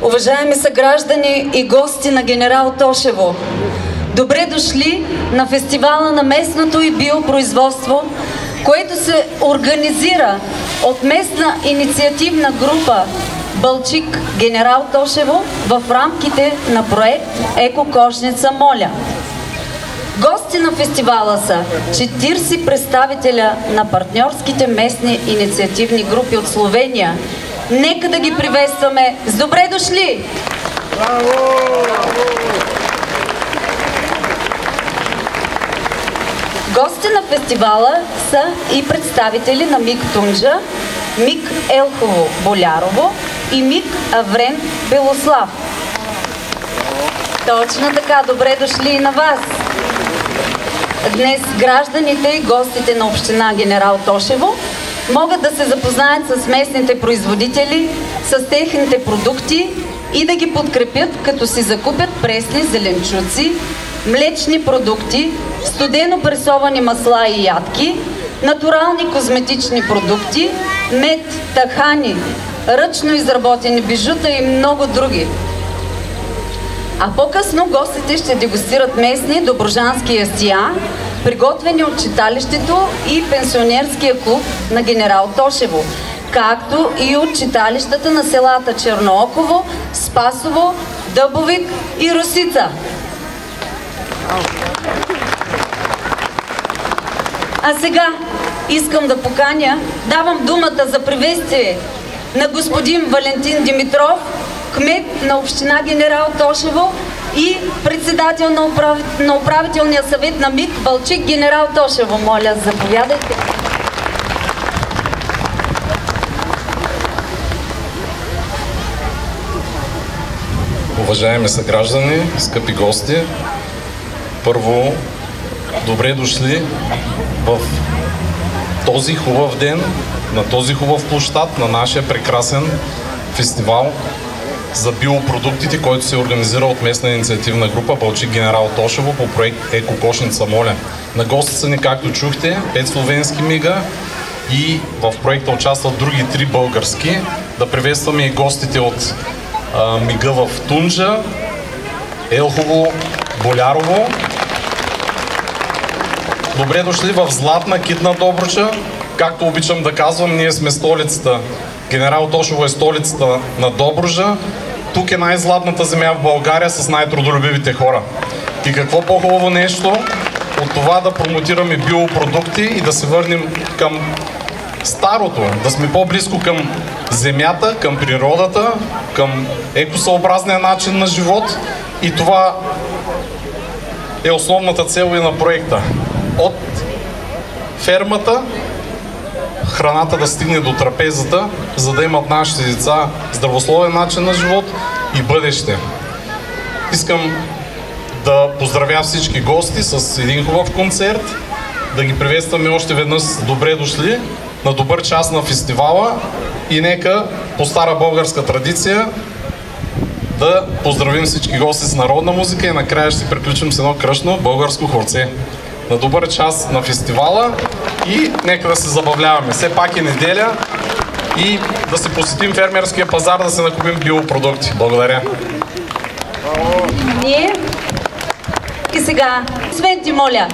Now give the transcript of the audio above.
уважаеми съграждани и гости на Генерал Тошево! Добре дошли на фестивала на местното и биопроизводство, което се организира от местна инициативна група Балчик Генерал Тошево в рамките на проект Еко-кошница Моля. Гости на фестивала са 40 представителя на партньорските местни инициативни групи от Словения. Нека да ги приветстваме с добре дошли! Браво! Гости на фестивала са и представители на МИГ Тунджа, МИГ Елхово Болярово и МИГ Аврен Белослав. Точно така, добре дошли и на вас! Днес гражданите и гостите на община Генерал Тошево могат да се запознаят с местните производители, с техните продукти и да ги подкрепят, като си закупят пресни зеленчуци, млечни продукти, студено пресовани масла и ядки, натурални козметични продукти, мед, тахани, ръчно изработени бижута и много други. А по-късно гостите ще дегустират местни добруджански ястия, приготвени от читалището и пенсионерския клуб на Генерал Тошево, както и от читалищата на селата Чернооково, Спасово, Дъбовик и Росица. А сега искам да поканя, давам думата за приветствие на господин Валентин Димитров, кмет на община Генерал Тошево и председател на управителния съвет на МИГ Балчик Генерал Тошево. Моля, заповядайте. Уважаеми съграждани, скъпи гости, първо, добре дошли в този хубав ден, на този хубав площад, на нашия прекрасен фестивал за биопродуктите, който се организира от местна инициативна група Балчик Генерал Тошево по проект Еко-кошница Моля. На гости са ни, както чухте, 5 словенски мига и в проекта участват други 3 български. Да приветстваме и гостите от мига в Тунджа, Елхово, Болярово. Добре дошли в Златна Китна Добруджа. Както обичам да казвам, ние сме столицата. Генерал Тошево е столицата на Добруджа. Тук е най-златната земя в България с най-трудолюбивите хора. И какво по-хубаво нещо от това да промотираме биопродукти и да се върнем към старото, да сме по-близко към земята, към природата, към екосъобразния начин на живот. И това е основната цел и на проекта. От фермата храната да стигне до трапезата, за да имат нашите деца здравословен начин на живот и бъдеще. Искам да поздравя всички гости с един хубав концерт, да ги приветстваме още веднъж добре дошли на добър час на фестивала и нека по стара българска традиция да поздравим всички гости с народна музика и накрая ще приключим с едно кръшно българско хорце. На добър час на фестивала и нека да се забавляваме. Все пак е неделя и да си посетим фермерския пазар, да се накупим биопродукти. Благодаря. Ние и сега, Свети, моля.